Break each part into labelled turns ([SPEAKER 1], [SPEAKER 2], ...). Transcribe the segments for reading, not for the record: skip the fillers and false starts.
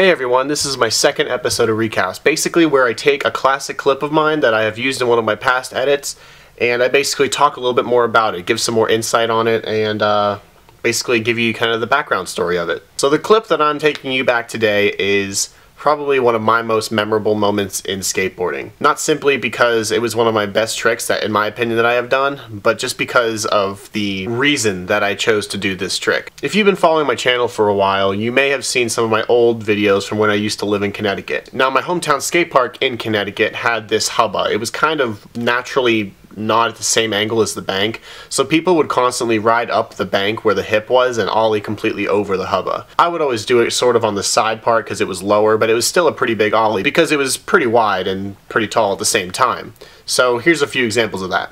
[SPEAKER 1] Hey everyone, this is my second episode of Recaps, basically where I take a classic clip of mine that I have used in one of my past edits, and I basically talk a little bit more about it, give some more insight on it, and basically give you kind of the background story of it. So the clip that I'm taking you back today is probably one of my most memorable moments in skateboarding. Not simply because it was one of my best tricks that, in my opinion, that I have done, but just because of the reason that I chose to do this trick. If you've been following my channel for a while, you may have seen some of my old videos from when I used to live in Connecticut. Now, my hometown skate park in Connecticut had this hubba. It was kind of naturally not at the same angle as the bank, so people would constantly ride up the bank where the hip was and ollie completely over the hubba. I would always do it sort of on the side part because it was lower, but it was still a pretty big ollie because it was pretty wide and pretty tall at the same time. So here's a few examples of that.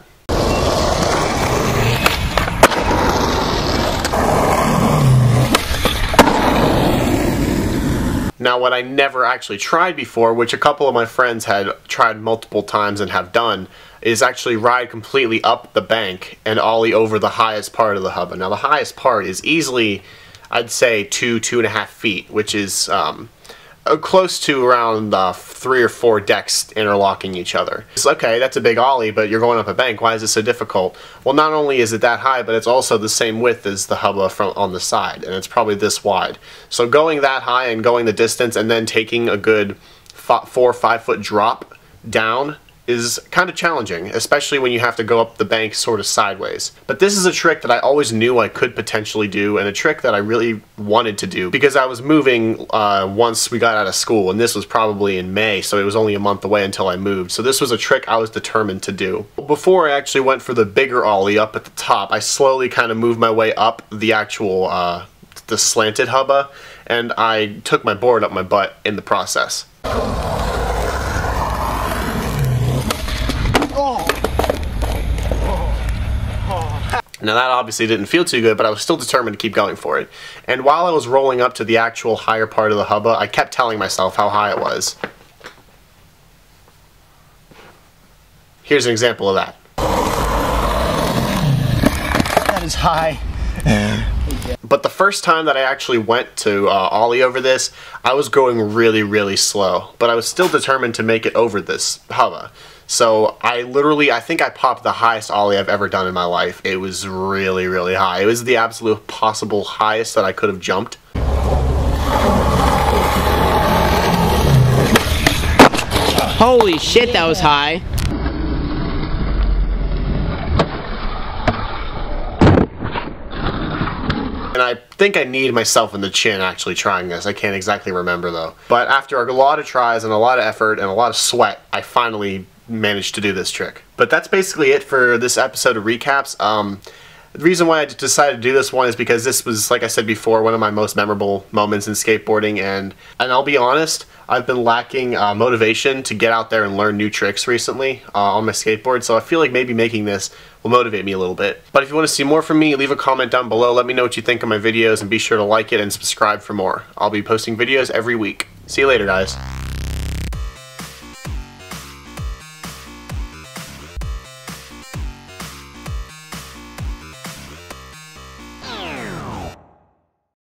[SPEAKER 1] Now, what I never actually tried before, which a couple of my friends had tried multiple times and have done, is actually ride completely up the bank and ollie over the highest part of the hubba. Now, the highest part is easily, I'd say, 2.5 feet, which is close to around 3 or 4 decks interlocking each other. It's okay, that's a big ollie, but you're going up a bank. Why is it so difficult? Well, not only is it that high, but it's also the same width as the hubba from on the side, and it's probably this wide. So going that high and going the distance and then taking a good 4 or 5 foot drop down is kind of challenging, especially when you have to go up the bank sort of sideways. But this is a trick that I always knew I could potentially do, and a trick that I really wanted to do because I was moving once we got out of school, and this was probably in May, so it was only a month away until I moved. So this was a trick I was determined to do. Before I actually went for the bigger ollie up at the top, I slowly kind of moved my way up the actual the slanted hubba, and I took my board up my butt in the process. Now that obviously didn't feel too good, but I was still determined to keep going for it. And while I was rolling up to the actual higher part of the hubba, I kept telling myself how high it was. Here's an example of that.
[SPEAKER 2] That is high.
[SPEAKER 1] But the first time that I actually went to ollie over this, I was going really, really slow. But I was still determined to make it over this hubba. So I think I popped the highest ollie I've ever done in my life. It was really, really high. It was the absolute possible highest that I could have jumped.
[SPEAKER 3] Holy shit, that was high.
[SPEAKER 1] And I think I kneed myself in the chin actually trying this. I can't exactly remember though. But after a lot of tries and a lot of effort and a lot of sweat, I finally managed to do this trick. But that's basically it for this episode of Recaps. The reason why I decided to do this one is because this was, like I said before, one of my most memorable moments in skateboarding, and I'll be honest, I've been lacking motivation to get out there and learn new tricks recently on my skateboard, so I feel like maybe making this will motivate me a little bit. But if you want to see more from me, leave a comment down below, let me know what you think of my videos, and be sure to like it and subscribe for more. I'll be posting videos every week. See you later, guys.